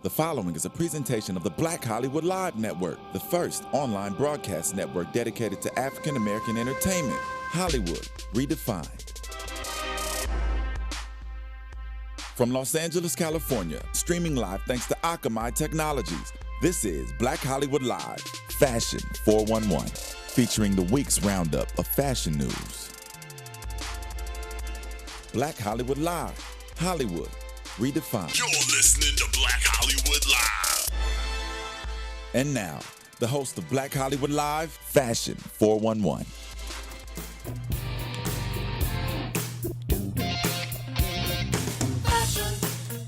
The following is a presentation of the Black Hollywood Live Network, the first online broadcast network dedicated to African American entertainment. Hollywood Redefined. From Los Angeles, California, streaming live thanks to Akamai Technologies, this is Black Hollywood Live, Fashion 411, featuring the week's roundup of fashion news. Black Hollywood Live, Hollywood Redefined. You're listening to Black Hollywood Live. And now, the host of Black Hollywood Live, Fashion 411.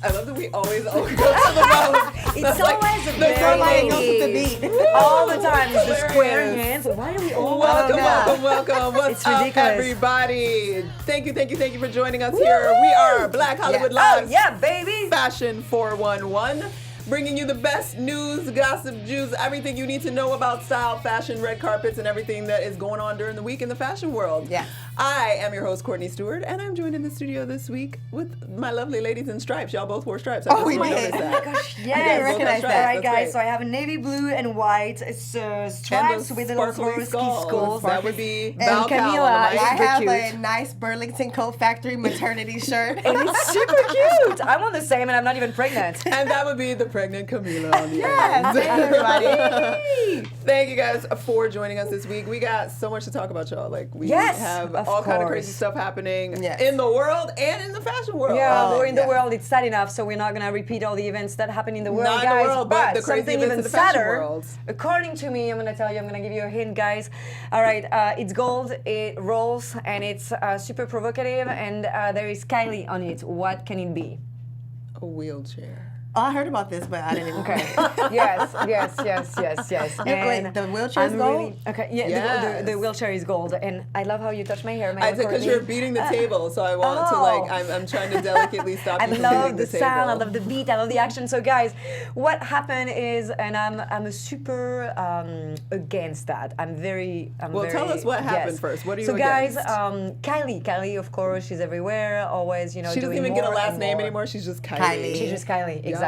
I love that we always go to the mouth. It's always a very lady. All the time. It's the square hands. Why are we all Welcome. What's up, everybody? Thank you for joining us here. We are Black Hollywood Live. Oh, yeah, baby. Fashion 411. Bringing you the best news, gossip, juice, everything you need to know about style, fashion, red carpets, and everything that is going on during the week in the fashion world. Yeah. I am your host, Courtney Stewart, and I'm joined in the studio this week with my lovely ladies in stripes. Y'all both wore stripes. Oh my noticed that. gosh, I yes. recognize that. All right, That's guys, great. so I have a navy blue and white stripes with a little sparkly skulls. That would be And Val Camilla, Kahl. I I have cute. a nice Burlington Coat Factory maternity shirt. And it's super cute. I want the same, and I'm not even pregnant. And that would be the pregnant Camilla on the Yes, end. thank you, everybody. Thank you guys for joining us this week. We got so much to talk about, y'all. Like we Yes, have of all kind of course. crazy stuff happening Yes. in the world and in the fashion world. Yeah, Oh, we're in the yeah. world. It's sad enough, so we're not gonna repeat all the events that happen in the world, Not in the guys. world, but the crazy something events even in the fashion sadder. world. According to me, I'm gonna tell you. I'm gonna give you a hint, guys. All right, it's gold. It rolls, and it's super provocative. And there is Kylie on it. What can it be? A wheelchair. Oh, I heard about this, but I didn't even. Okay. yes. Wait, the wheelchair is I'm gold? really, okay. Yeah, Yes. the wheelchair is gold, and I love how you touch my hair, man. I said because you're beating the table, so I want to I'm trying to delicately stop I you from love beating the the sound, I table. love the beat, I love the action. So guys, what happened is, and I'm a super against that. Well, tell us what happened first. What are you So guys, against? Kylie, of course, she's everywhere, always, She doesn't doing even get a more last and name more. anymore. She's just Kylie. Kylie. She's just Kylie, Yeah. exactly.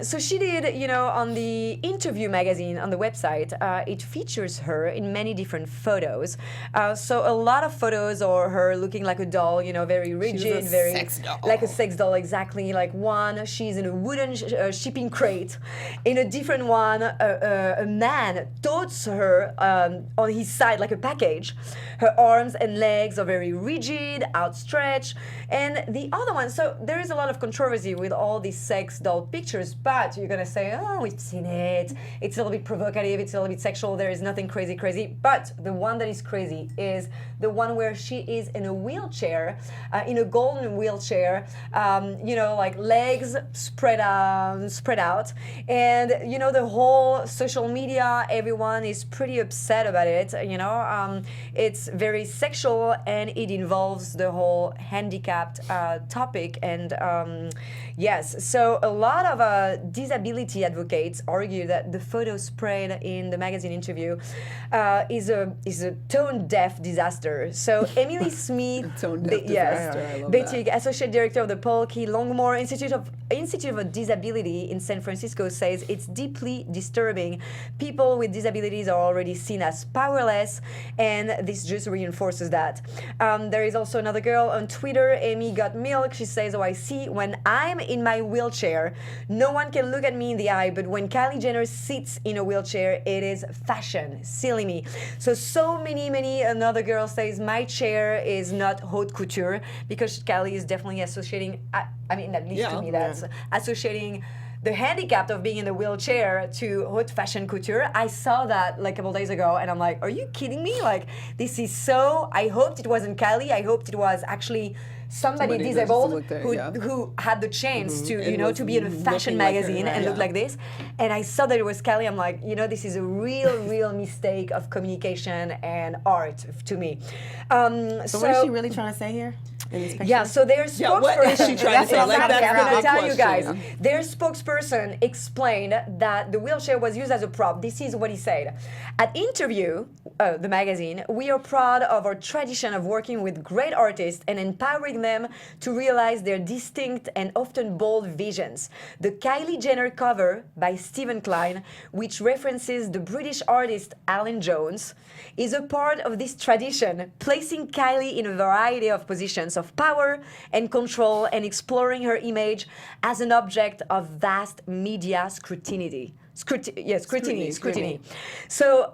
So she did, on the Interview magazine on the website, it features her in many different photos. So a lot of photos are her looking like a doll, very rigid, very sex doll. like a sex doll, exactly. Like one, she's in a wooden shipping crate. In a different one, a man totes her on his side like a package. Her arms and legs are very rigid, outstretched. And the other one, so there is a lot of controversy with all these sex doll pictures, but you're gonna say, oh, we've seen it. It's a little bit provocative, it's a little bit sexual, there is nothing crazy. But the one that is crazy is the one where she is in a wheelchair, in a golden wheelchair, like legs spread out. And, the whole social media, everyone is pretty upset about it, It's very sexual and it involves the whole handicapped topic. And yes, so a lot of disability advocates argue that the photo spread in the magazine interview is a tone-deaf disaster. So Emily Smith, Tone-deaf disaster, I love Betty, that. associate director of the Paul Key Longmore Institute of Disability in San Francisco, says it's deeply disturbing. People with disabilities are already seen as powerless, and this just reinforces that. There is also another girl on Twitter, Amy Got Milk. She says, I see when I'm in my wheelchair, no one can look at me in the eye, but when Kylie Jenner sits in a wheelchair, it is fashion. Silly me. So many another girl says my chair is not haute couture, because Kylie is definitely associating, at least to me, that's associating the handicap of being in a wheelchair to haute fashion couture. I saw that like a couple days ago, and I'm like, are you kidding me? Like, this is so, I hoped it wasn't Kylie. I hoped it was actually somebody that just disabled looked there, who had the chance to, And to be in a was fashion looking like her, magazine and right? look like this. And I saw that it was Kylie. I'm like, this is a real mistake of communication and art to me. So what is she really trying to say here? in this picture? Yeah, so their spokesperson. Yeah, what is she trying to say? Like, I'm that's the gonna big tell you guys. question. Their spokesperson explained that the wheelchair was used as a prop. This is what he said. At Interview, the magazine, we are proud of our tradition of working with great artists and empowering helping them to realize their distinct and often bold visions. The Kylie Jenner cover by Stephen Klein, which references the British artist Alan Jones, is a part of this tradition, placing Kylie in a variety of positions of power and control and exploring her image as an object of vast media scrutiny. Scrutiny. So,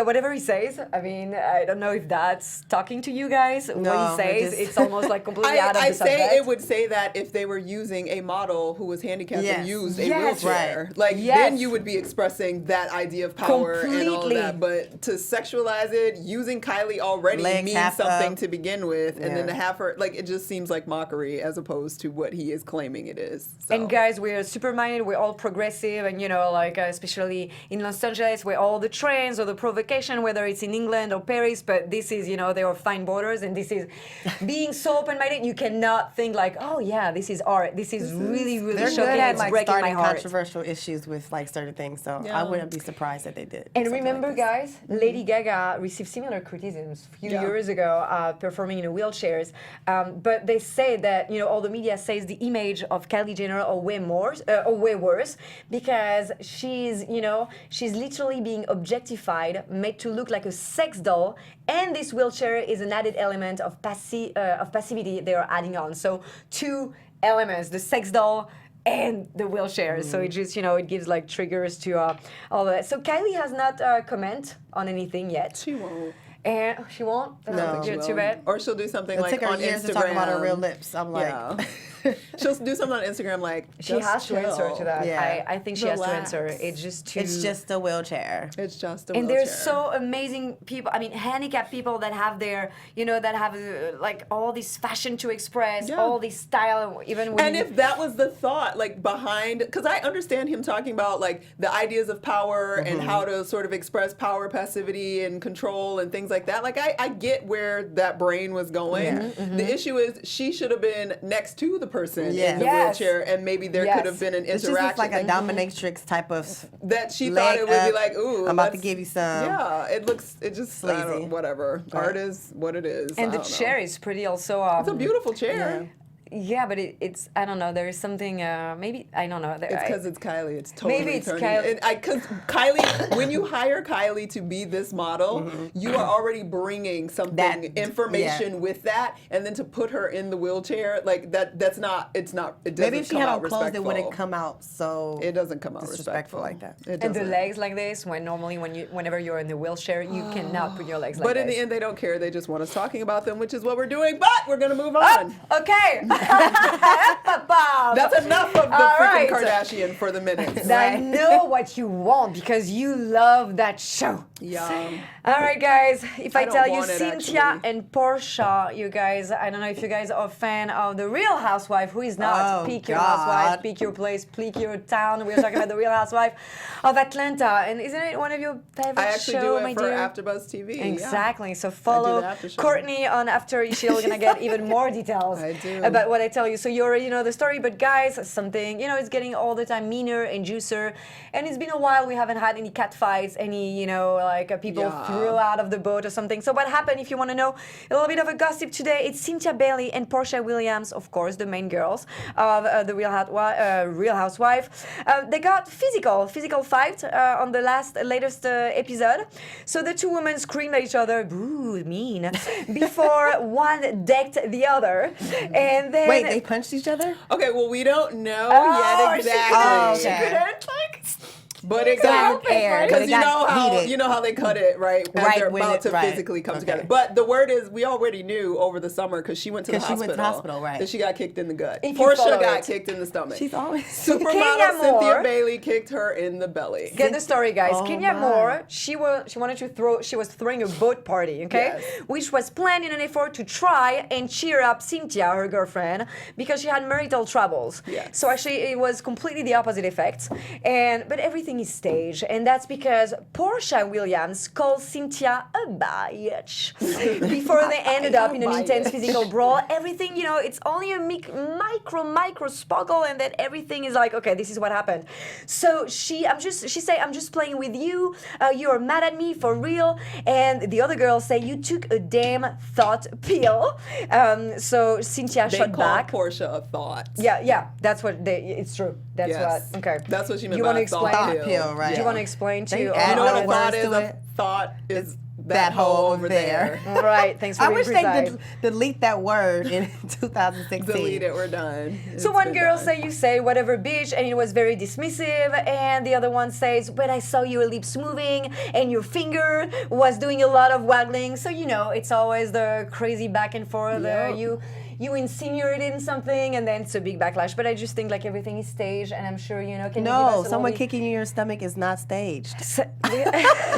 whatever he says, I mean, I don't know if that's talking to you guys. What he says, it's almost like completely out of the subject. It would say that if they were using a model who was handicapped and used a wheelchair, right. like then you would be expressing that idea of power and all of that. But to sexualize it, using Kylie already means something to begin with, and then to have her, like, it just seems like mockery as opposed to what he is claiming it is. So. And guys, we're super-minded, we're all progressive, and like especially in Los Angeles, where all the trends or the provocation, whether it's in England or Paris, but this is, there are fine borders, and this is being so open-minded, you cannot think like, oh yeah, this is art. This is really, really They're shocking. good at It's like breaking my starting heart. controversial issues with like certain things, so I wouldn't be surprised that they did. And something remember, like this. guys, Lady Gaga received similar criticisms a few years ago, performing in wheelchairs. But they say that all the media says the image of Kylie Jenner are way worse because she's literally being objectified, made to look like a sex doll, and this wheelchair is an added element of passivity they are adding on. So 2 elements: the sex doll and the wheelchair. So it just, it gives like triggers to all of that. So Kylie has not comment on anything yet. She won't. And she won't? No. Too bad. Or she'll do something It'll like take her on years Instagram. to talk about her real lips. I'm like, she'll do something on Instagram like, She has to answer to that. Yeah. I think she has to Relax. answer. It's just too... it's just a wheelchair. It's just a And wheelchair. there's so amazing people, handicapped people that have their, that have like all this fashion to express, all this style, even when And if that was the thought, like behind, because I understand him talking about like the ideas of power and how to sort of express power, passivity, and control and things like that. Like I get where that brain was going. The issue is she should have been next to the person in the wheelchair, and maybe there could have been an It's interaction. just like a dominatrix type of that she thought it would be like, ooh, I'm about to give you some. Yeah, it just sleazy. whatever. Right. Art is what it is. And I the don't know. chair is pretty also... It's a beautiful chair. Yeah, but it's, I don't know, there is something, maybe, I don't know. It's because it's Kylie. It's totally Maybe it's turning. Kylie. Because Kylie, when you hire Kylie to be this model, you are already bringing something, information with that, and then to put her in the wheelchair, like that's not. It doesn't. Maybe if she come had out on clothes, it wouldn't respectful. come out so. It doesn't come out disrespectful respectful like that. It And the doesn't. legs like this, whenever you're in the wheelchair, you cannot put your legs like But this. in the end, they don't care. They just want us talking about them, which is what we're doing. But we're gonna move on. Okay. That's enough of the All freaking right. Kardashian for the minute. I know what you want because you love that show. Yum. All right, guys. If I don't tell you want it, Cynthia actually. and Portia, you guys, I don't know if you guys are a fan of The Real Housewife. Who is not? Oh, Pick your God. housewife, pick your place, pick your town. We're talking about The Real Housewife of Atlanta. And isn't it one of your favorite I actually shows, do it my for dear? AfterBuzz TV. yeah. Exactly. So follow the after show. Courtney on After. She's gonna get even more details I do. about what I tell you. So you already know the story, but guys, something it's getting all the time meaner and juicier, and it's been a while. We haven't had any cat fights, any people threw out of the boat or something. So what happened? If you want to know a little bit of a gossip today, it's Cynthia Bailey and Portia Williams, of course, the main girls of the Real Housewife. They got physical fight on the latest episode. So the two women screamed at each other, "Boo, mean," before one decked the other, and then Wait, they punched each other? Okay, well, we don't know Oh, yet she exactly. couldn't, But it got got aired, because but it you got know how heated. they cut it right as Right, they're when about it- to right. physically come Okay. together. But the word is we already knew over the summer because she went to the 'Cause she hospital. went to the hospital, right. That she got kicked in the gut. If you Portia follow got it. kicked in the stomach. She's always Supermodel Kenya Cynthia Moore- Bailey kicked her in the belly. Get the story, guys. Oh Kenya my. Moore, she wanted to throw. She was throwing a boat party, okay, Yes. which was planned in an effort to try and cheer up Cynthia, her girlfriend, because she had marital troubles. Yes. So actually, it was completely the opposite effect. But everything everything is staged, and that's because Portia Williams called Cynthia a bitch before they ended up in an intense physical brawl. Everything, it's only a micro sparkle, and then everything is like, okay, this is what happened. So she say, I'm just playing with you. You're mad at me for real, and the other girls say you took a damn thought pill. So Cynthia shot back. Portia a thought. Yeah, that's what it's true. That's Yes. what. Okay. That's what she meant You by wanna thought explain? pill. Right. Do you want to explain to? They You add know what a words thought is? to A it. thought is that hole over there. All right. Thanks for I being wish precise. they delete that word in 2016. Delete it, we're done. So It's one been girl done. say you say whatever bitch, and it was very dismissive, and the other one says, when I saw your lips moving and your finger was doing a lot of waggling. So it's always the crazy back and forth. Yep. You insinuated something, and then it's a big backlash. But I just think like everything is staged, and I'm sure can you give No, us someone kicking you in your stomach is not staged.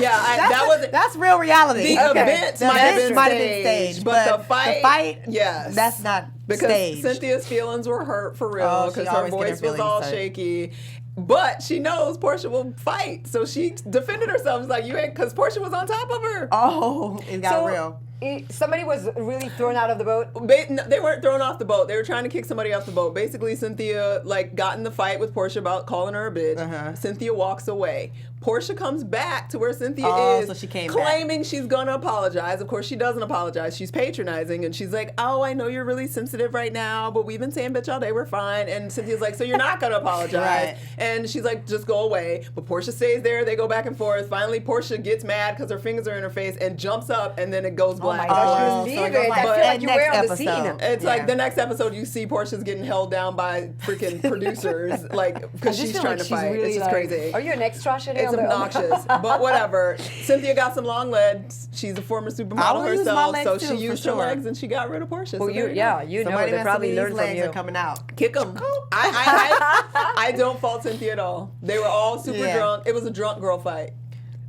That's real reality. the Okay. event The might have events been might have been staged, staged, but but the fight, the fight, yes, that's not because staged. Cynthia's feelings were hurt for real Oh, she because her always get her voice was feelings all hurt. shaky. But she knows Portia will fight, so she defended herself. She's like, you ain't, because Portia was on top of her. Oh, it got real. Somebody was really thrown out of the boat. They weren't thrown off the boat. They were trying to kick somebody off the boat. Basically, Cynthia got in the fight with Portia about calling her a bitch. Uh-huh. Cynthia walks away. Portia comes back to where Cynthia is, so she came claiming she's gonna apologize. Of course, she doesn't apologize. She's patronizing, and she's like, "Oh, I know you're really sensitive right now, but we've been saying bitch all day. We're fine." And Cynthia's like, "So you're not gonna apologize?" Right. And she's like, "Just go away." But Portia stays there. They go back and forth. Finally, Portia gets mad because her fingers are in her face and jumps up, and then it goes Oh my black. gosh, Oh, you so leave it goes it. like I feel that like you next were on the episode. scene. It's like the next episode, you see Portia's getting held down by freaking producers, because she's trying to fight. It's just crazy. Are you an extra? It's obnoxious, but whatever. Cynthia got some long legs. She's a former I supermodel would use my herself, legs so too, she for used her sure. legs and she got rid of Portia. Well, so there you go. you know Somebody they messing probably with learned these from legs you. are coming out. Kick them. I don't fault Cynthia at all. They were all super drunk. It was a drunk girl fight.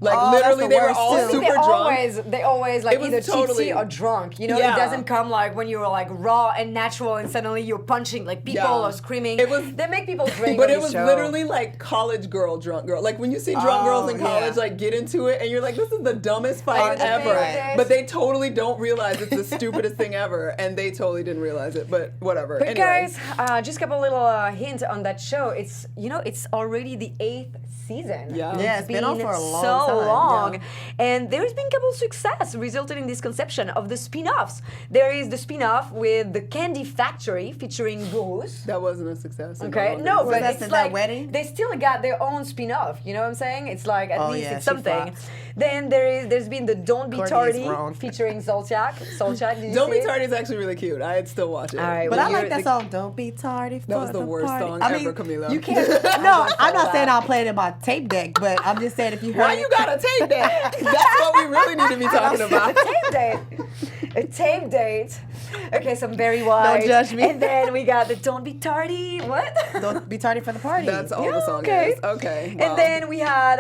Literally, that's the they were worst, all too. super drunk. They always like It was either totally- tipsy or drunk. It Yeah. doesn't come like when you're like raw and natural and suddenly you're punching like people Yeah. or screaming. It was- they make people drink. But on it this was show. literally like college girl, drunk girl. Like when you see drunk girls in college yeah. get into it, and you're like, this is the dumbest fight the ever. thing is- But they totally don't realize it's the stupidest thing ever, and they totally didn't realize it. But whatever. But Anyway. guys, just a couple little hint on that show. It's it's already the 8th season. Yeah. Yeah, it's been on for a long so time. long. Yeah. And there's been a couple success resulted in this conception of the spin-offs. There is the spin-off with the Candy Factory featuring Bruce. That wasn't a success. Okay, no, but that it's that like wedding? they still got their own spin-off. You know what I'm saying? It's like at least yeah, it's she something. flopped. Then there's been the Don't Be Courtney is Tardy wrong. featuring Zolciak. Did you Don't see Be it? Tardy is actually really cute. I'd still watch it. All right, But well, I like you're that the- song, Don't Be Tardy for That was the worst party. song I mean, ever, Camilla. You can't. No, I'm not saying that. I'll play it in my tape deck, but I'm just saying if you heard Why it- you gotta tape that? That's what we really need to be talking about. A tape date. A tape date. Okay, so I'm very wide. judge me. And then we got the Don't Be Tardy. What? Don't be tardy for the party. That's all the song okay. is. Okay. well. And then we had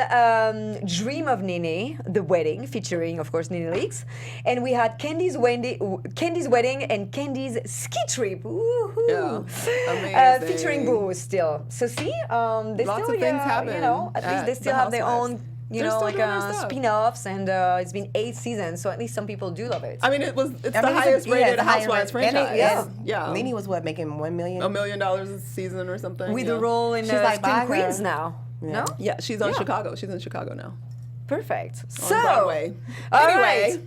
Dream of Nene, The Wedding, featuring, of course, Nene Leakes. And we had Candy's Wedding and Candy's Ski Trip. Woohoo. Yeah, amazing. Featuring Boo still. So see, they Lots still, of things happen at least at they still the have their Housewives. own, They're still doing their stuff. spin-offs, and it's been 8 seasons, so at least some people do love it. I mean, it's the I mean, highest rated the highest Housewives rated- and franchise. it- Yeah. Nene was what, making $1 million? $1 million a season or something. With yeah. a role in She's like, Scream bye, Queens girl. now. No? Yeah, she's on Yeah. Chicago. She's in Chicago now. Perfect. On Broadway. All Anyway. right.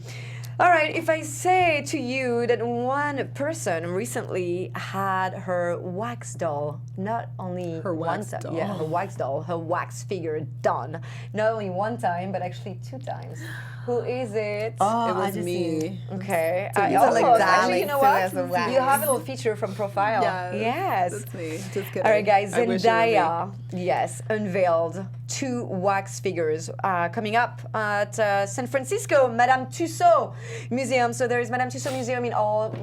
All right, if I say to you that one person recently had her wax doll, not only Her one wax time, doll. yeah, her wax doll, her wax figure done, not only one time, but actually 2 times. Who is it? Oh, It I was just me. seen- Okay. you look Actually, darling you know too what? as a wax. You have a little feature from profile. Yes. That's me. Just kidding. All right, guys. I wish it were me. Zendaya, yes, unveiled 2 wax figures coming up at San Francisco Madame Tussauds Museum. So there is Madame Tussauds Museum in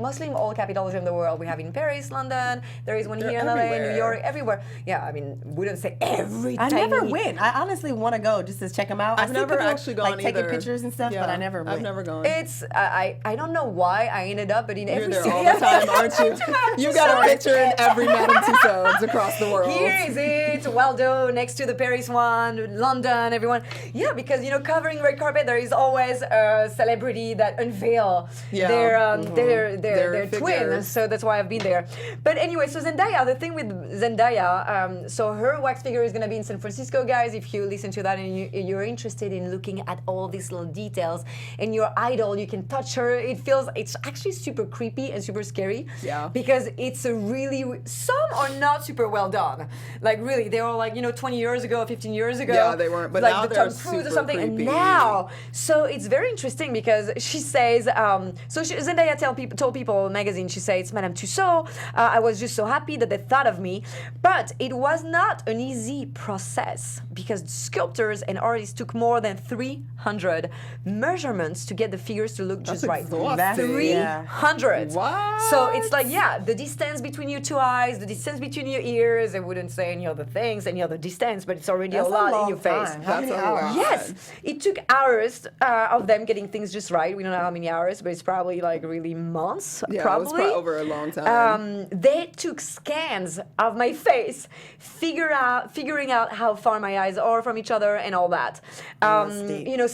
mostly in all capitals in the world. We have in Paris, London. There is one They're here in LA, everywhere. New York, everywhere. Yeah, I mean, wouldn't say every I never tiny- went. I honestly want to go just to check them out. I've I see never people, actually gone like, taking either. pictures and stuff, but I never went. I've never gone. It's I don't know why I ended up, but in You're every there city all the time, aren't you? You got a picture in every Madame Tussauds across the world. Here is it, Waldo, next to the Paris one. everyone, London, everyone. Yeah, because covering red carpet, there is always a celebrity that unveil their twin. So that's why I've been there. But anyway, so Zendaya, the thing with Zendaya, so her wax figure is gonna be in San Francisco, guys. If you listen to that and you're interested in looking at all these little details and your idol, you can touch her. It's actually super creepy and super scary. Yeah. Because it's a really, some are not super well done. Like really, they were like 20 years ago, 15 years ago. Yeah, they weren't. But like now the they're Tom Cruise super or something. creepy. And now, so it's very interesting because she says, Zendaya told People magazine, she says, Madame Tussauds, I was just so happy that they thought of me, but it was not an easy process because sculptors and artists took more than 300 measurements to get the figures to look just right. Exhausting. 300. What? So it's like, the distance between your two eyes, the distance between your ears. I wouldn't say any other things, any other distance, but it's already a lot in your face. How many hours? Yes, it took hours of them getting things just right. We don't know how many hours, but it's probably like really months. Yeah, probably. it was probably over a long time. They took scans of my face, figuring out how far my eyes are from each other and all that.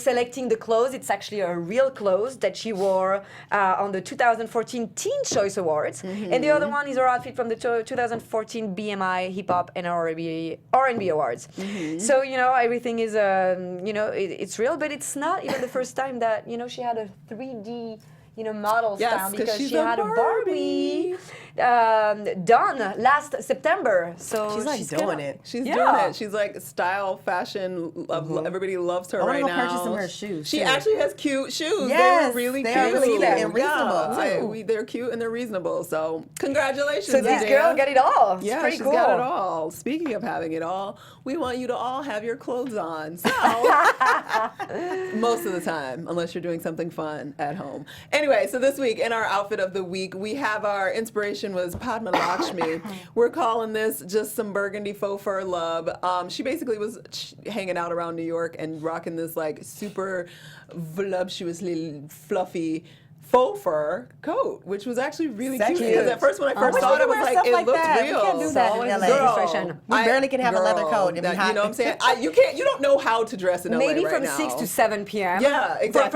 Selecting the clothes. It's actually a real clothes that she wore on the 2014 Teen Choice Awards, and the other one is her outfit from the 2014 BMI Hip Hop and R&B Awards. So everything is it's real, but it's not even the first time that she had a 3D model style because she had a Barbie done last September. So she's like doing it. She's doing it. She's like style, fashion. Everybody loves her right now. I want to purchase some of her shoes. She actually has cute shoes. Yes, they were really they cute. are really cute and reasonable. They're cute and they're reasonable. So congratulations. So this girl got it all. It's yeah, pretty she's cool. got it all. Speaking of having it all, we want you to all have your clothes on. So most of the time, unless you're doing something fun at home. Anyway, so this week in our outfit of the week, we have our inspiration was Padma Lakshmi. We're calling this just some burgundy faux fur love. She basically was hanging out around New York and rocking this like super voluptuously fluffy faux fur coat, which was actually really cute. Because at first when I first saw it, I was like, it looked real. We can't do that in LA. We barely can have a leather coat. You know what I'm saying? You can't. You don't know how to dress in LA Maybe right from now. 6 to 7 p.m. Yeah, exactly.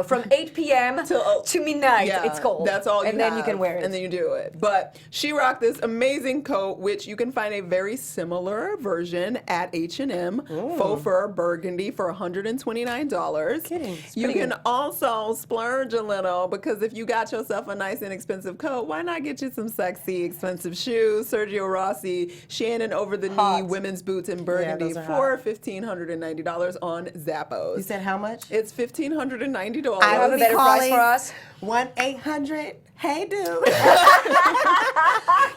From 8 p.m. to midnight. Yeah, it's cold. That's all you and then you can wear it. And then you do it. But she rocked this amazing coat, which you can find a very similar version at H&M, faux fur burgundy for $129. Kidding. You can also splurge a little because if you got yourself a nice inexpensive coat, why not get you some sexy expensive shoes? Sergio Rossi, Shannon over-the-knee women's boots in burgundy for $1,590 on Zappos. You said how much? It's $1,590. I have a better price for us. 1-800. Hey, dude.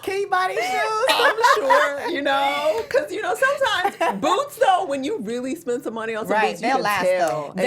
Can you buy these shoes? I'm sure, because sometimes boots though, when you really spend some money on some boots, you they'll can last tell. though.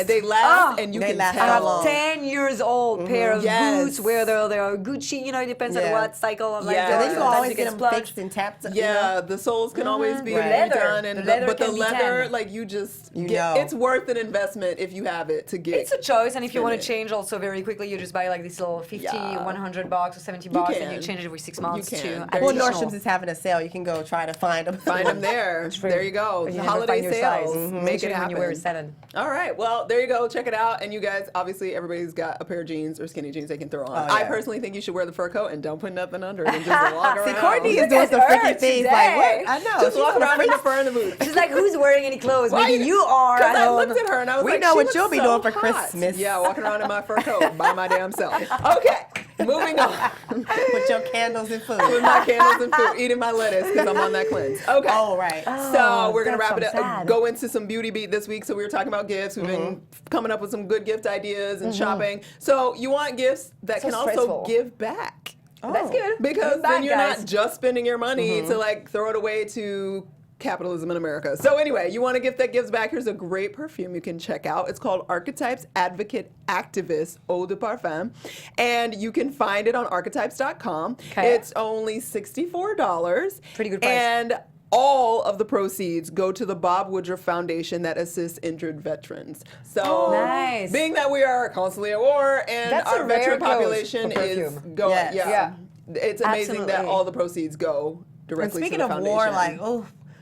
They last, and you can last I have tell. 10 years old pair of boots, whether they're Gucci, it depends on what cycle of life. Yeah. So then you can Sometimes always get them fixed and tapped. Yeah, the soles can always be Leather. redone, Leather but the can be leather, tan. like you just You get, know. it's worth an investment if you have it to get. It's a choice, and if you want to Spend it. change also very quickly, you just buy like this little 50, Yeah. $100 or $70, and you change it every 6 months You to can. additional. Well, Nordstrom's is having a sale. You can go try to find them. Find them there. There you go. But you The never holiday find your sales. size. Make Make it sure happen. when you wear a 7. All right. Well, there you go. Check it out. And you guys, obviously, everybody's got a pair of jeans or skinny jeans they can throw on. Oh, yeah. I personally think you should wear the fur coat and don't put nothing under it and just walk around. See, Courtney is Look doing at some her freaky things. today. Like, what? I know. Just She's walk doing around in freak- the fur and the boots. She's like, who's wearing any clothes? Why Maybe you are Because at I home. looked at her and I was We like, know she what looks you'll be so doing for hot. Christmas. Yeah, walking around in my fur coat by my damn self. Okay, moving on. With your candles and food. With my candles and food, eating my lettuce because I'm on that cleanse. Okay. Oh, right. So we're gonna that's wrap it so up. sad. Go into some beauty beat this week. So we were talking about gifts. We've been coming up with some good gift ideas and shopping. So you want gifts that So can also stressful. give back. That's good. Because Give then back, you're guys. not just spending your money to like throw it away to capitalism in America. So anyway, you want a gift that gives back. Here's a great perfume you can check out. It's called Archetypes Advocate Activist Eau de Parfum. And you can find it on archetypes.com. Okay. It's only $64. Pretty good price. And all of the proceeds go to the Bob Woodruff Foundation that assists injured veterans. So, Nice. being that we are constantly at war and That's our a rare veteran cause population for is perfume. going, Yes. yeah, it's amazing that Absolutely. all the proceeds go And directly speaking to the of foundation. war, like,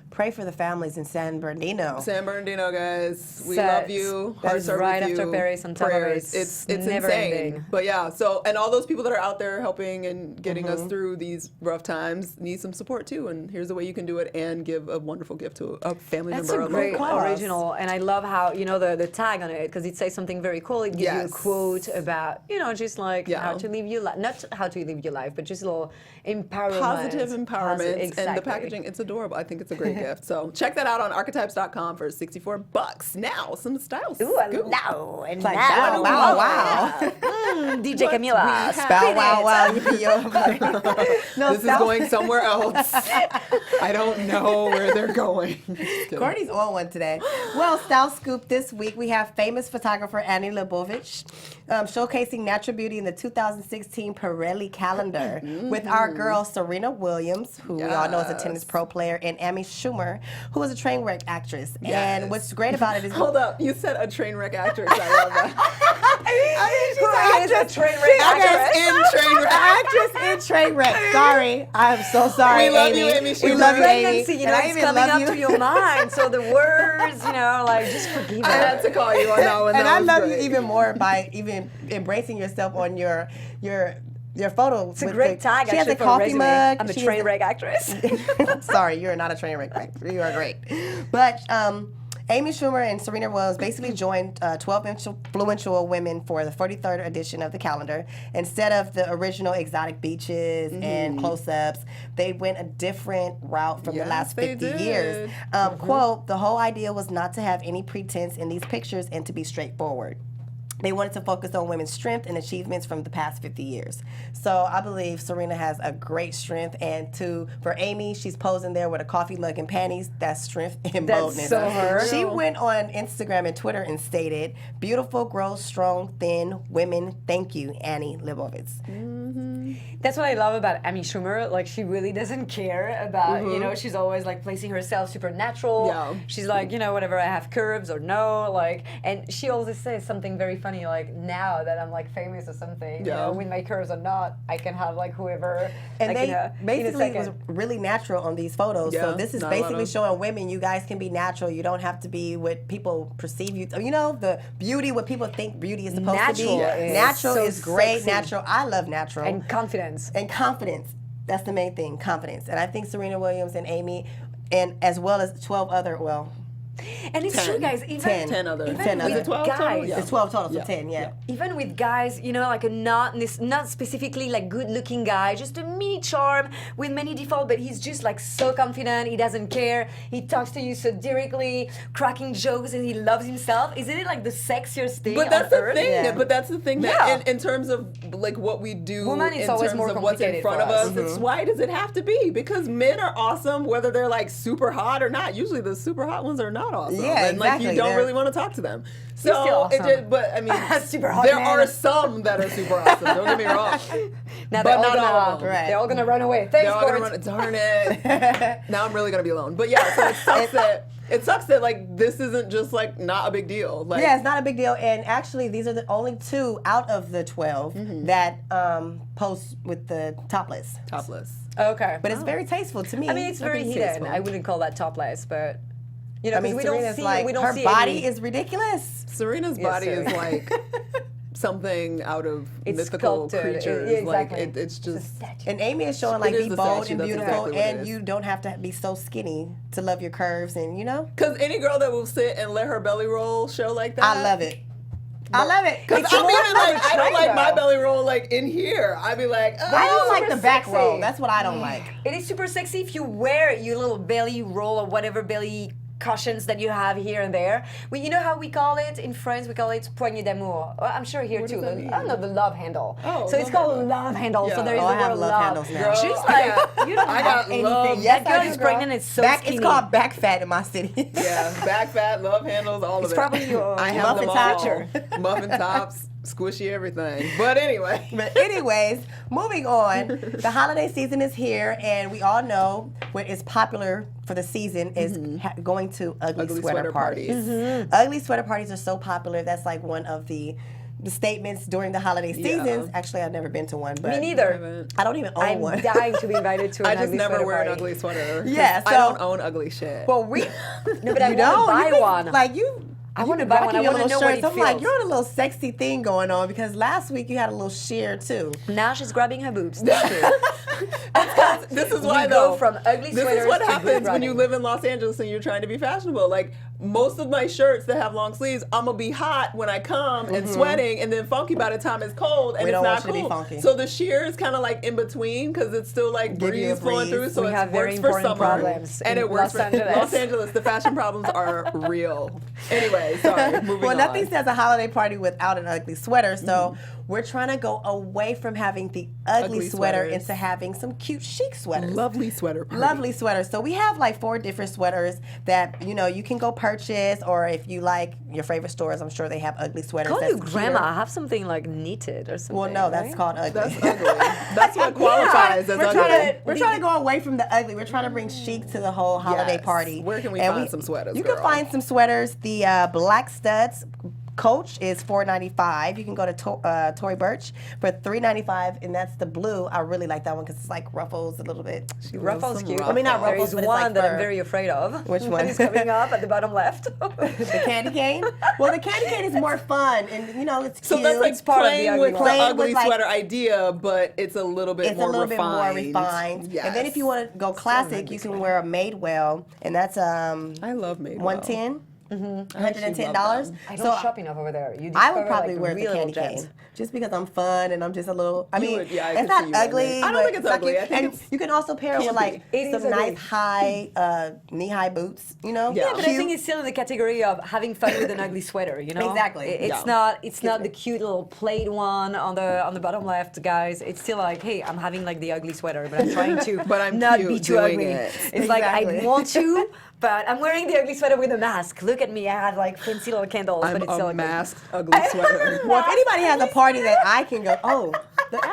pray for the families in San Bernardino. San Bernardino, guys, we So- love you. that Hearts is are right with after you. Paris on top of Prayers. it. It's Never insane. ending. But yeah, so and all those people that are out there helping and getting us through these rough times need some support too. And here's the way you can do it and give a wonderful gift to a family That's member. a of great loved ones. original, and I love how the tag on it, because it says something very cool. It gives you a Yes. quote about just like Yeah. how to live your life, not how to live your life, but just a little empowerment, Positive empowerment, and the Exactly. packaging, it's adorable. I think it's a great gift. So check that out on archetypes.com for $64. Now some style Ooh, scoop. no, and Like, now, wow, wow. DJ Camilla, Bow wow wow. No, This is going somewhere else. I don't know where they're going. Just kidding. Courtney's on one today. Well, Style Scoop this week, we have famous photographer Annie Leibovitz showcasing natural beauty in the 2016 Pirelli Calendar with our girl Serena Williams, who we all know is a tennis pro player, and Amy Schumer, who is a train wreck actress. And what's great about it is... Hold up, you said a train wreck actress. I love that. Who is a train wreck actress? In train wreck. actress in train wreck. Sorry. I'm so sorry, We love Amy. you, Amy We Schumer. love you, Amy. Pregnancy, And I it's even coming love up you. to your mind. So the words, like just forgive I had it. to call you on that one. And That I was love great. you even more by even embracing yourself on your photo. It's a great tag. She has actually, a for coffee resume. mug. I'm a She train has wreck actress. Sorry, you're not a train wreck actor. You are great. But Amy Schumer and Serena Williams basically joined 12 influential women for the 43rd edition of the calendar. Instead of the original exotic beaches and close-ups, they went a different route from the Yes, last they 50 did. years. Quote, the whole idea was not to have any pretense in these pictures and to be straightforward. They wanted to focus on women's strength and achievements from the past 50 years. So I believe Serena has a great strength, and for Amy, she's posing there with a coffee mug and panties. That's strength and That's boldness. so her. She went on Instagram and Twitter and stated, "Beautiful, grow strong, thin women. Thank you, Annie Leibovitz." That's what I love about Amy Schumer. Like, she really doesn't care about, she's always like placing herself super natural. Yeah. She's like, whatever, I have curves or no, like, and she always says something very funny, like, now that I'm like famous or something, with my curves or not, I can have like whoever. And like, they basically was second. really natural on these photos. Yeah, So this is not a lot basically of- showing women you guys can be natural. You don't have to be what people perceive you. The beauty, what people think beauty is supposed Natural to be. is Natural so is great. sexy. Natural. I love natural. And confidence. And confidence. That's the main thing, confidence. And I think Serena Williams and Amy, and as well as 12 other, And it's 10. true, guys. Even 10 other. Even 10 with other. Is it 12 total? guys, Yeah. it's 12 total, so Yeah. 10, yeah. even with guys, like not specifically like good-looking guy, just a mini charm with many default, but he's just like so confident. He doesn't care. He talks to you so directly, cracking jokes, and he loves himself. Isn't it like the sexiest thing But that's on the earth? thing. Yeah. But that's the thing Yeah. that in terms of like what we do Woman is in always terms more of what's in complicated front for of us, us. it's why does it have to be? Because men are awesome whether they're like super hot or not. Usually the super hot ones are not awesome. Yeah, and like you exactly. don't They're- really want to talk to them. still So awesome. but I mean Super hot there man. are some that are super awesome. Don't get me wrong. Now But they're all not gonna, all of them. Right. They're all gonna run away. Thanks, They're all gonna Court. run. Darn it! Now I'm really gonna be alone. But yeah, so it sucks that like this isn't just like not a big deal. Like Yeah, it's not a big deal. And actually, these are the only 2 out of the 12 that post with the topless. topless. Okay. But it's very tasteful to me. I mean, it's very think it's hidden. tasteful. I wouldn't call that topless, but I because mean, we don't Serena's see, like, we don't her see body any, is ridiculous. Serena's Yes, body sir. is like something out of It's mythical sculpted. creatures. Yeah, exactly. Like it's a just statue. And Amy is showing like is be the bold statue, and that's beautiful, exactly what it and is. you don't have to be so skinny to love your curves, and because any girl that will sit and let her belly roll show like that. I love it. I love it. Because It's I'm more even of like a I don't like my trend, though. belly roll like in here. I'd be like, I don't oh. like super the back sexy. roll. That's what I don't like. It is super sexy if you wear your little belly roll or whatever belly cushions that you have here and there. You know how we call it in France? We call it poignée d'amour. Well, I'm sure here What too. does that mean? I don't know, the love handle. Oh, so it's love called handle. love handle. Yeah. So there is Oh, the I have word love handles now. Girl, She's I like, you don't I have got anything. love. Yes, that girl I do, is girl. pregnant. It's so back. skinny. It's called back fat in my city. Yeah, back fat, love handles, all It's of it. probably your I have muffin them top. all. Muffin tops, squishy everything. But anyway. But anyways, moving on. The holiday season is here, and we all know what is popular for the season is going to ugly sweater parties. Mm-hmm. Ugly sweater parties are so popular. That's like one of the the statements during the holiday seasons. Actually, I've never been to one, but Me neither. I don't even own I'm one. dying to be invited to an I just ugly never sweater wear an party. ugly sweater. Yeah, I so- don't own ugly shit. Well, we No, but I you want to don't. buy You think, one. Like you. I You've want to been buy one. rocking I your want to little know what shirts. it I'm like, feels. you're on a little sexy thing going on because last week you had a little sheer too. Now she's grabbing her boobs. That's true. This is why We go though. from ugly This sweaters is what to happens boob when you grabbing. live in Los Angeles and you're trying to be fashionable. Like most of my shirts that have long sleeves, I'm gonna be hot when I come and sweating, and then funky by the time it's cold and We it's don't not want you to cool. be funky. So the sheer is kind of like in between because it's still like Give you a breeze flowing breeze. through. So We it have very works for important summer, problems and in it works Los for Angeles. Los Angeles. The fashion problems are real. Anyway, sorry. Moving Well, on. nothing says a holiday party without an ugly sweater. So we're trying to go away from having the ugly Ugly sweater sweaters. into having some cute chic sweaters. Lovely sweater party. Lovely sweaters. So we have like 4 different sweaters that you can go purchase, or if you like your favorite stores, I'm sure they have ugly sweaters. Call that's you grandma. cuter. Have something like knitted or something. Well, no, that's right? called ugly. That's ugly. That's what qualifies as we're ugly. trying to go away from the ugly. We're trying to bring chic to the whole holiday Yes. party. Where can we And find some sweaters, You girl? can find some sweaters. The black studs Coach is $4.95. You can go to Tory Burch for $3.95, and that's the blue. I really like that one because it's like ruffles a little bit. Ruffles cute. I mean, not There ruffles, is but it's one like that I'm fur. very afraid of. Which one? Is coming up at the bottom left. The candy cane. Well, the candy cane is more fun, and it's So cute. that's like It's part of the playing ugly with one. the Playing ugly with, like- sweater idea, but it's a little bit It's more a little bit more refined. refined. Yes. And then if you want to go classic, you can wear a Madewell, and that's I love Madewell. 110. I $110. love them. I don't shop enough over there. You I discover, would probably like, wear the real candy gems. cane just because I'm fun and I'm just a little. I You mean, would- yeah, I it's could see not you wearing ugly. it. I don't but think it's ugly. cute. I think and it's you can also pair it with like It is some ugly. nice high knee-high boots. Yeah. Yeah, but I Cute. think it's still in the category of having fun with an ugly sweater. Exactly. It's Yeah. not the cute little plaid one on the bottom left, guys. It's still like, hey, I'm having like the ugly sweater, but I'm trying to But I'm not cute be too doing ugly. it. It's like Exactly. I want to, but I'm wearing the ugly sweater with a mask. Look at me, I have like fancy little candles, I'm but it's still a ugly. masked ugly sweater. Well, if anybody has a party that I can go, there's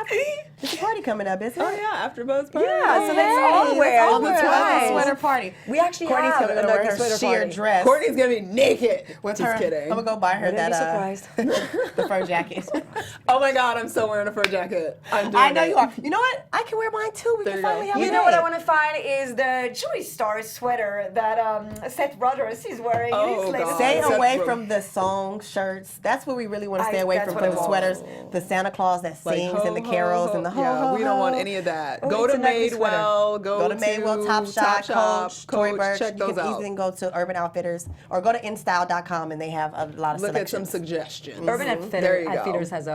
a party coming up, isn't it? Oh yeah, after Buzz party. Yeah, so that's all wear. All That's wear right. a sweater party. We actually Courtney's have gonna an go wear ugly her sweater sheer party. dress. Courtney's gonna be naked. With Just her, kidding. I'm gonna go buy her Wouldn't that be surprised. the fur jacket. Oh my God, I'm still wearing a fur jacket. I'm doing I know it. you are. You know what? I can wear mine too. We There can you go. finally have You a know what day. I want to find is the Jewish Star sweater that Seth Rogers is wearing. Oh, It's like God. Stay Except away for- from the song shirts. That's what we really want to stay away that's from. what From I the want. sweaters, the Santa Claus that Like, sings ho, and the ho, carols ho. and the ho Yeah, ho we don't ho. want any of that. Oh, Go it's to an ugly sweater. Madewell. Go to Madewell, Top Shop, Coach, Tory Burch. Check You those can out. even go to Urban Outfitters or go to InStyle.com and they have a lot of Look at some selections. suggestions. Urban There you go. Outfitters has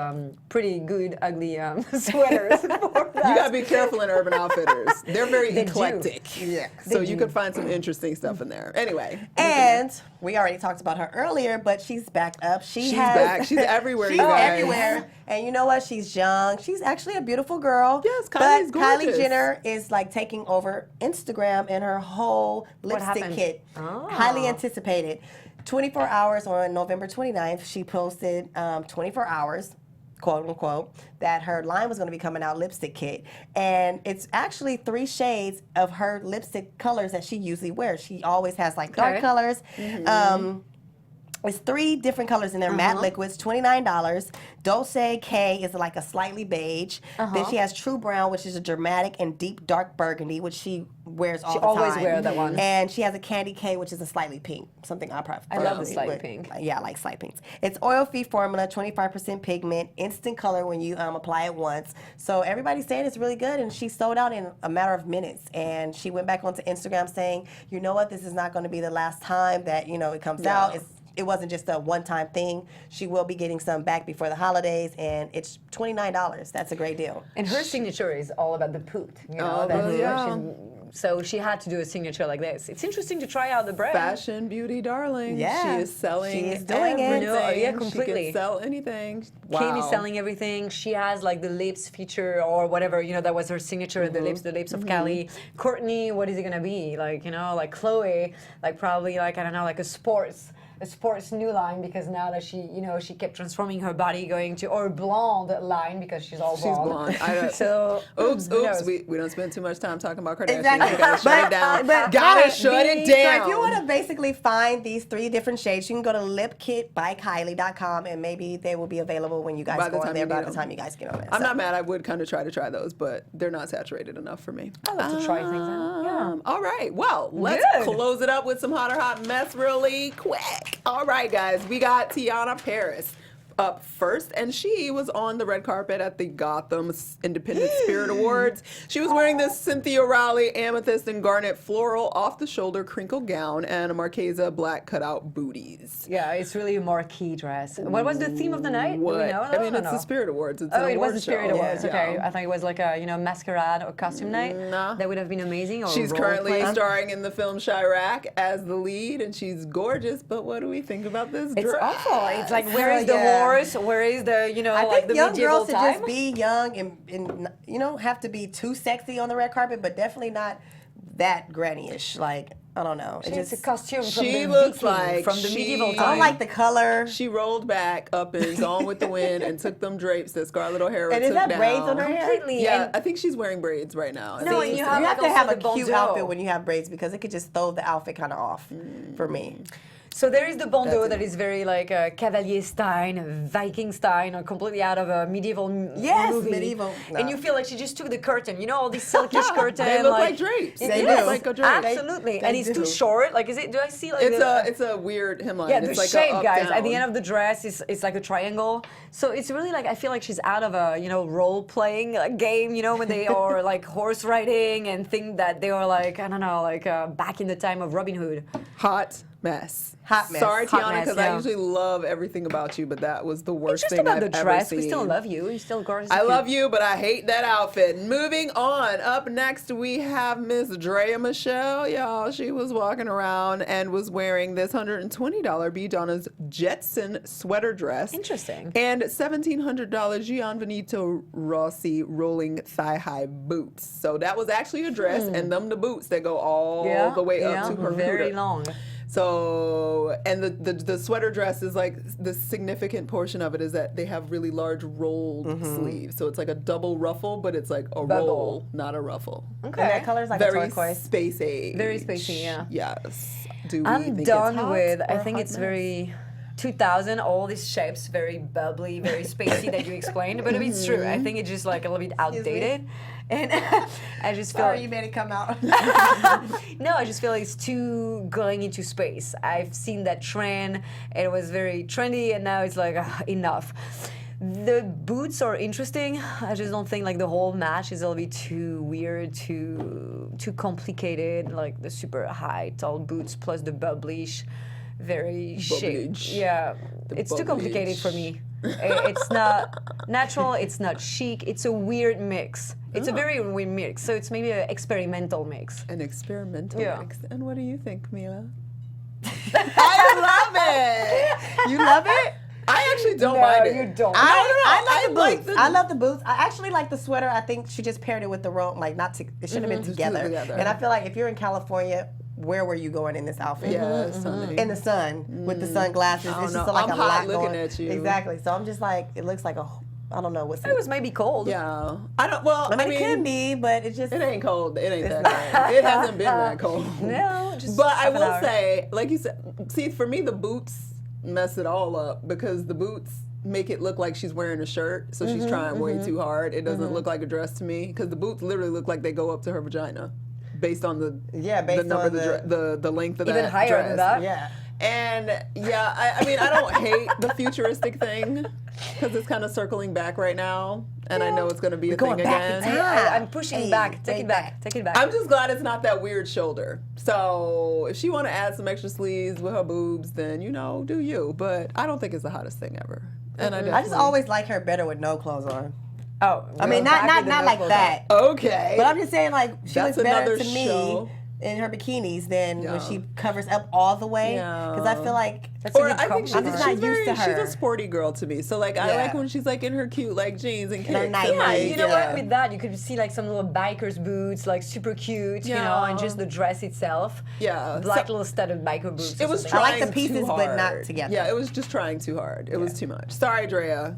pretty good ugly sweaters for that. You gotta be careful in Urban Outfitters. They're very They do. eclectic. Yeah. So you can find some interesting stuff in there. Anyway. And we already talked about her earlier, but she's back up. She's back. She's everywhere, She's you guys. everywhere. And you know what? She's young. She's actually a beautiful girl. Yes, but Kylie's Kylie gorgeous. Jenner is like taking over Instagram and her whole lipstick happened? kit. Highly anticipated. 24 hours on November 29th, she posted 24 hours, quote unquote, that her line was going to be coming out lipstick kit. And it's actually 3 shades of her lipstick colors that she usually wears. She always has like dark Okay. colors. It's 3 different colors in there, matte liquids, $29. Dulce K is like a slightly beige. Then she has True Brown, which is a dramatic and deep dark burgundy, which she wears all the time. always wear that one. And she has a Candy K, which is a slightly pink, something I prefer. I love the slightly pink. Yeah, I like slight pinks. It's oil-free formula, 25% pigment, instant color when you apply it once. So everybody's saying it's really good, and she sold out in a matter of minutes. And she went back onto Instagram saying, you know what, this is not going to be the last time that it comes out. It wasn't just a one-time thing. She will be getting some back before the holidays, and it's $29. That's a great deal. And her signature is all about the poot. Oh, that yeah. So she had to do a signature like this. It's interesting to try out the brand. Fashion beauty darling. Yeah. She is selling She is doing it. everything. No, yeah, She completely. can sell anything. Kim's Wow. selling everything. She has like the lips feature or whatever, that was her signature, the lips of Kylie. Courtney, what is it gonna be? Like, like Chloe, like probably like, I don't know, like a sports a sports new line because now that she kept transforming her body going to or blonde line because she's all blonde. She's blonde. So oops. who knows? We don't spend too much time talking about Kardashians. Exactly. We gotta shut it down. But Gotta shut it down. So if you want to basically find these 3 different shades, you can go to lipkitbykylie.com and maybe they will be available when you guys go on there by the time you guys get on it. I'm not mad. I would kind of try to try those, but they're not saturated enough for me. I love to try things out. Yeah. All right. Well, let's close it up with some hot or hot mess really quick. All right, guys. We got Tiana Paris up first, and she was on the red carpet at the Gotham Independent Spirit Awards. She was wearing this Cynthia Bailey amethyst and garnet floral off-the-shoulder crinkle gown and a Marchesa black cutout booties. Yeah, it's really a marquee dress. What was the theme of the night? What? Do we know? I mean, it's the Spirit Awards. It's an it was award the Spirit show. Awards. Okay, Yeah. I thought it was like a masquerade or costume night. Nah. That would have been amazing. Or She's role currently play. starring in the film Chirac as the lead, and she's gorgeous. But what do we think about this It's dress? awful. It's like where is the Yeah. horse? Where is the I like think the young medieval girls should time? just be young and you don't have to be too sexy on the red carpet, but definitely not that granny-ish. Like, I don't know. It's a costume from She the looks Viking, like from the she- medieval I time. don't like the color. She rolled back up in Gone with the Wind and took them drapes that Scarlett O'Hara And is took that down. braids on her hair? Completely. Yeah, And I think she's wearing braids right now. No, and you have You have like to have also a the cute bandeau. outfit when you have braids because it could just throw the outfit kind of off for me. So there is the bandeau That's that is very like Cavalier style, Viking style, or completely out of a medieval Yes, movie. medieval. And No. you feel like she just took the curtain, all these silkish curtain. They look like drapes. They look do. like a drape. Absolutely. They And it's do. too short. Like, is it? Do I see like It's a weird hemline. yeah, it's the like shape, a up, guys. down. At the end of the dress, it's like a triangle. So it's really like I feel like she's out of a role playing game. When they are like horse riding and think that they are like I don't know, like back in the time of Robin Hood. Hot mess. Hot mess. Sorry, Hot Tiana, mess, because yeah. I usually love everything about you, but that was the worst It's just thing about I've the ever dress. seen. We still love you. You're still gorgeous. I love you, but I hate that outfit. Moving on. Up next, we have Miss Draya Michele. Y'all, she was walking around and was wearing this $120 B. Donna's Jetson sweater dress. Interesting. And $1,700 Gianvito Rossi rolling thigh-high boots. So that was actually a dress, and them the boots that go all the way up to her very hooter. long. So, and the sweater dress is like the significant portion of it is that they have really large rolled sleeves. So it's like a double ruffle, but it's like a roll, not a ruffle. Okay. And that color is like Very a turquoise. space age. Very spacey, yeah. Yes. Do we I'm think done it's hot with. or I a think hot it's mess? very 2000. All these shapes, very bubbly, very spacey that you explained. But it's true. I think it's just like a little bit outdated, and I just feel. Sorry, you made it come out. No, I just feel like it's too going into space. I've seen that trend. It was very trendy, and now it's like enough. The boots are interesting. I just don't think like the whole match is a little bit too weird, too complicated. Like the super high, tall boots plus the bubblish, very shaped. Bubblage. Yeah, it's too complicated for me. It's not natural. It's not chic. It's a weird mix. It's a very weird mix. So it's maybe an experimental mix. An experimental Yeah. mix. And what do you think, Camilla? I love it. You love it? I actually don't No, mind it. you don't. I like the like boots. the- I love the boots. I actually like the sweater. I think she just paired it with the robe. Like it should have been together. together. And I feel like if you're in California, where were you going in this outfit? Yes, honey. In the sun with the sunglasses. I It's don't just know. like I'm a hot lot looking going. at you. Exactly. So I'm just like, it looks like I don't know what's It was maybe cold. Yeah. I don't, well, I mean, it can be, but it just. It ain't cold. It ain't that cold. It hasn't been that cold. No, just But I half an will hour. say, like you said, see, for me, the boots mess it all up because the boots make it look like she's wearing a shirt, so she's trying way too hard. It doesn't look like a dress to me because the boots literally look like they go up to her vagina, based on the based number, on the length of Even that higher dress. than that. Yeah. And yeah, I mean, I don't hate the futuristic thing because it's kind of circling back right now, and I know it's going to be a thing going back in again. time. I'm pushing Hey, back. Take way it back. back. Take it back. I'm just glad it's not that weird shoulder. So if she want to add some extra sleeves with her boobs, then do you. But I don't think it's the hottest thing ever. And I I just definitely- always like her better with no clothes on. oh, I mean, not like that. Okay. But I'm just saying, like, she That's looks better another to show. me in her bikinis than when Yeah. she covers up all the way. Yeah. Because I feel like That's a Or good I think compliment. I'm just not used to she's her. a sporty girl to me. So like I Yeah. like when she's like in her cute like jeans and kicks. night and, night. like, You know Yeah. what? With that, you could see like some little biker's boots, like super cute, you know, and just the dress itself. Yeah. Black So- little studded biker boots. It or was something. I trying like the pieces, too but hard. not together. Yeah, it was just trying too hard. It was too much. Sorry, Draya.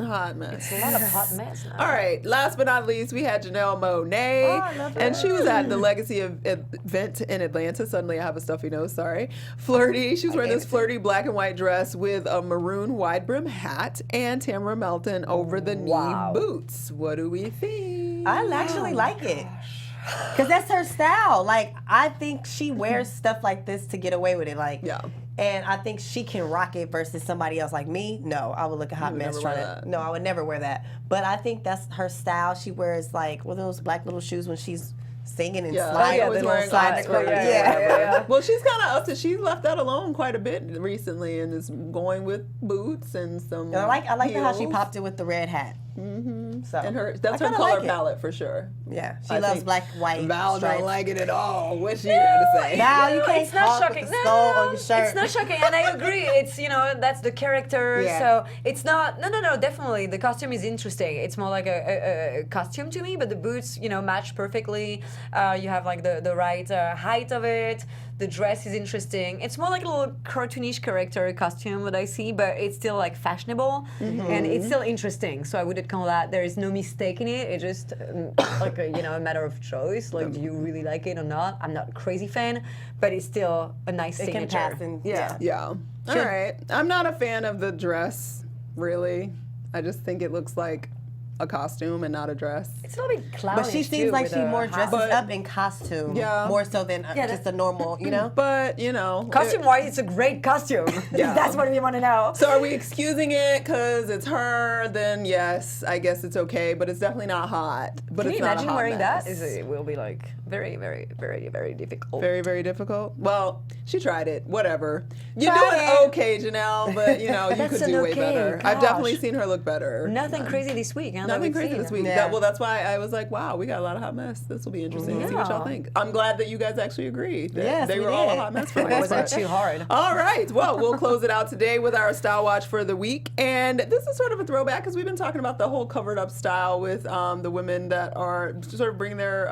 Hot mess. A lot of hot mess now. All right. Last but not least, we had Janelle Monáe, Oh, I love and her. she was at the Legacy event in Atlanta. Suddenly, I have a stuffy nose. Sorry. Flirty. She was wearing this flirty black and white dress with a maroon wide brim hat and Tamra Melton over the knee Wow. boots. What do we think? I actually like it. Because that's her style. Like, I think she wears stuff like this to get away with it. Like, Yeah. And I think she can rock it versus somebody else like me. No, I would look a hot would mess never trying wear to. that. No, I would never wear that. But I think that's her style. She wears like one of those black little shoes when she's singing and Yeah, slide yeah, the always little wearing slide. Oxford, Yeah. Well, she's kind of up to. She left that alone quite a bit recently, and is going with boots and some. And I like how she heels. popped it with the red hat. Mm-hmm. So And that's I her kinda color like it. palette for sure. Yeah, she I loves think black, white. Val stripes. don't like it at all. What she got to say? Val, you can't It's not talk shocking. with the skull on your shirt. It's not shocking, and I agree. It's that's the character. Yeah. So it's not. No. Definitely, the costume is interesting. It's more like a costume to me, but the boots, match perfectly. You have like the right height of it. The dress is interesting. It's more like a little cartoonish character costume what I see, but it's still like fashionable and it's still interesting. So I wouldn't call that. There is no mistake in it. It's just like a matter of choice. Like, do you really like it or not? I'm not a crazy fan, but it's still a nice It can signature. pass and Yeah. All right. I'm not a fan of the dress, really. I just think it looks like a costume and not a dress. It's a little bit clownish. But she seems too, like with she a more hat. dresses up in costume, more so than just a normal, But Costume-wise, it's a great costume. Yeah. That's what we want to know. So are we excusing it because it's her? Then yes, I guess it's okay. But it's definitely not hot. But Can it's you not a imagine hot wearing mess. that? It will be like very, very, very, very difficult. Very, very difficult. Well, she tried it. Whatever. You're Tried doing it. okay, Janelle, but you That's could an do way okay, better. I've gosh. definitely seen her look better. Nothing crazy this week. Huh, that Nothing we've crazy seen. this week. Yeah. That's why I was like, wow, we got a lot of hot mess. This will be interesting to see what y'all Yeah. think. I'm glad that you guys actually agree. That Yes, they we were all a did. hot mess for the It most wasn't part. too hard. All right. Well, we'll close it out today with our style watch for the week. And this is sort of a throwback because we've been talking about the whole covered up style with the women that are sort of bringing their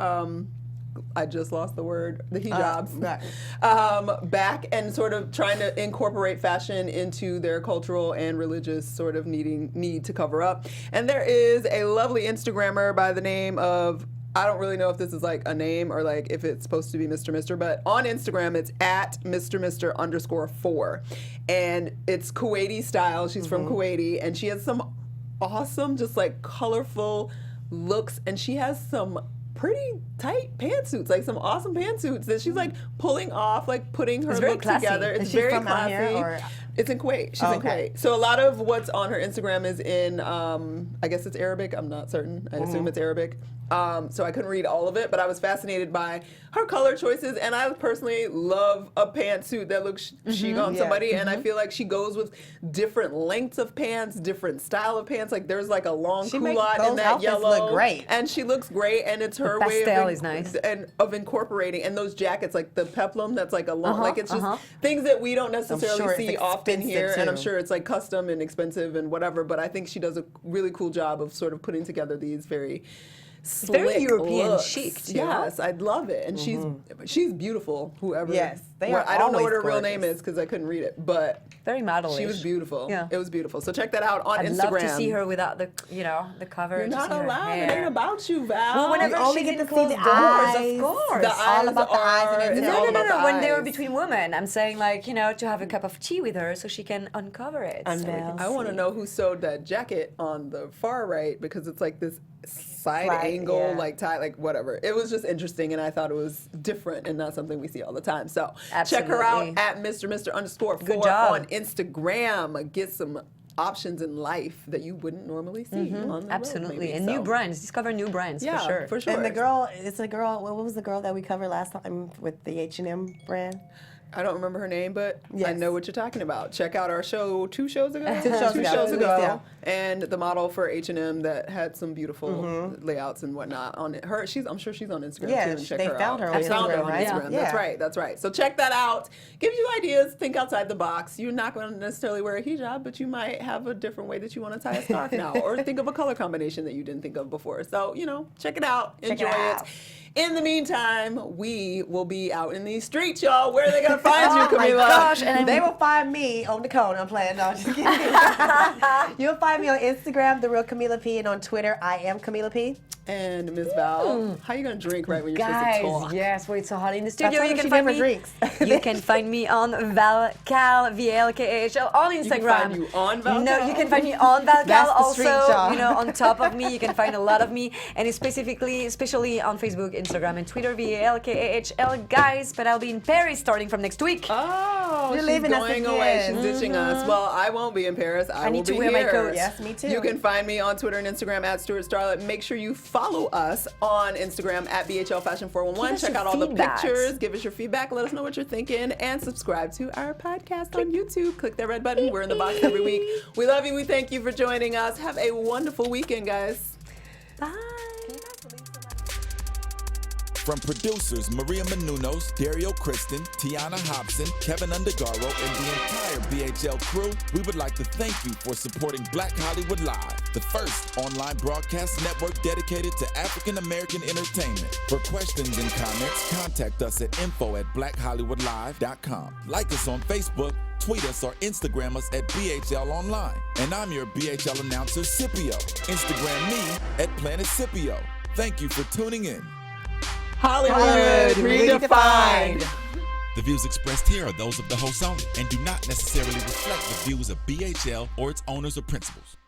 I just lost the word, the hijabs, right. back and sort of trying to incorporate fashion into their cultural and religious sort of need to cover up. And there is a lovely Instagrammer by the name of, I don't really know if this is like a name or like if it's supposed to be Mr. but on Instagram it's at Mr_4. And it's Kuwaiti Style. She's from Kuwaiti and she has some awesome, just like colorful looks, and she has some pretty tight pantsuits, like some awesome pantsuits that she's like pulling off, like putting her It's very look classy. together. It's Is she very from out classy. here, or- It's in Kuwait. She's in Okay. Kuwait. So a lot of what's on her Instagram is in, I guess it's Arabic. I'm not certain. I assume it's Arabic. So I couldn't read all of it, but I was fascinated by her color choices. And I personally love a pantsuit that looks chic on Yeah. somebody. And I feel like she goes with different lengths of pants, different style of pants. Like there's like a long She makes culotte in those that outfits yellow. look great. And she looks great. And it's her way pastel of is nice. and of incorporating, and those jackets, like the peplum that's like a long, like it's just things that we don't necessarily sure it's see often expensive, here, and I'm too. sure it's like custom and expensive and whatever, but I think she does a really cool job of sort of putting together these very very slick European looks. chic, too, Yes, I'd love it, and she's beautiful. Whoever, Yes, they well, are I don't know always what her real name gorgeous. is because I couldn't read it, but Very modelish. she was beautiful. Yeah. It was beautiful. So check that out on I'd Instagram. love to see her without the cover. You're to not see her allowed. It hair. ain't about you, Val. Well, whenever You only she's get in to see closed the doors, eyes. of course. The It's all about the eyes and it's everything. all No, about the when they're eyes. between women, I'm saying like, to have a cup of tea with her so she can uncover it. so we can I want to see. know who sewed that jacket on the far right because it's like this side Right, angle, yeah. like tie, like whatever. It was just interesting, and I thought it was different and not something we see all the time. So check her out Absolutely. at Mr_4 Good job. on Instagram. Get some options in life that you wouldn't normally see on the road, Absolutely. maybe. And So, new brands. Discover new brands yeah, for sure. for sure. And the girl, it's a girl. What was the girl that we covered last time with the H&M brand? I don't remember her name, but I Yes. know what you're talking about. Check out our show 2 shows ago. 2 shows Two ago. shows ago. Yeah. And the model for H&M that had some beautiful layouts and whatnot on it. I'm sure she's on Instagram Yeah, too. And check they her found out. her on They found her Instagram, on right? Instagram. Yeah. That's right. So check that out. Give you ideas. Think outside the box. You're not going to necessarily wear a hijab, but you might have a different way that you want to tie a scarf now, or think of a color combination that you didn't think of before. So check it out. Enjoy it. In the meantime, we will be out in these streets, y'all. Where are they going to find you, Oh my Camilla? gosh, and they will find me on the cone. I'm playing. No, I'm just kidding. You'll find me on Instagram, The Real Camilla P, and on Twitter, I am Camilla P. And Ms. Val, how you going to drink right when you're supposed Guys, to talk? yes, well, it's so hot in the I studio. told You her can she find never me. drinks. You can find me on Kahl, VLKHL on Instagram. You can find you on Val No, Kahl? you can find me on Val That's Kahl. the street, Also, y'all. on top of me, you can find a lot of me, and especially on Facebook, Instagram, and Twitter, VLKHL, guys. But I'll be in Paris starting from next week. Oh, You're she's leaving us going away. again. She's ditching us. Well, I won't be in Paris. I will need to be wear my here. coat. Yes, me too. You can find me on Twitter and Instagram at Stuart Starlet. Make sure you follow us on Instagram at BHL Fashion 411. Give us Check your out all the feedbacks. pictures. Give us your feedback. Let us know what you're thinking. And subscribe to our podcast on YouTube. Click that red button. We're in the box every week. We love you. We thank you for joining us. Have a wonderful weekend, guys. Bye. From producers Maria Menounos, Dario Kristen, Tiana Hobson, Kevin Undergaro, and the entire BHL crew, we would like to thank you for supporting Black Hollywood Live, the first online broadcast network dedicated to African American entertainment. For questions and comments, contact us at info@blackhollywoodlive.com. Like us on Facebook, tweet us, or Instagram us at BHL Online. And I'm your BHL announcer, Scipio. Instagram me at Planet Scipio. Thank you for tuning in. Hollywood redefined. The views expressed here are those of the host only and do not necessarily reflect the views of BHL or its owners or principals.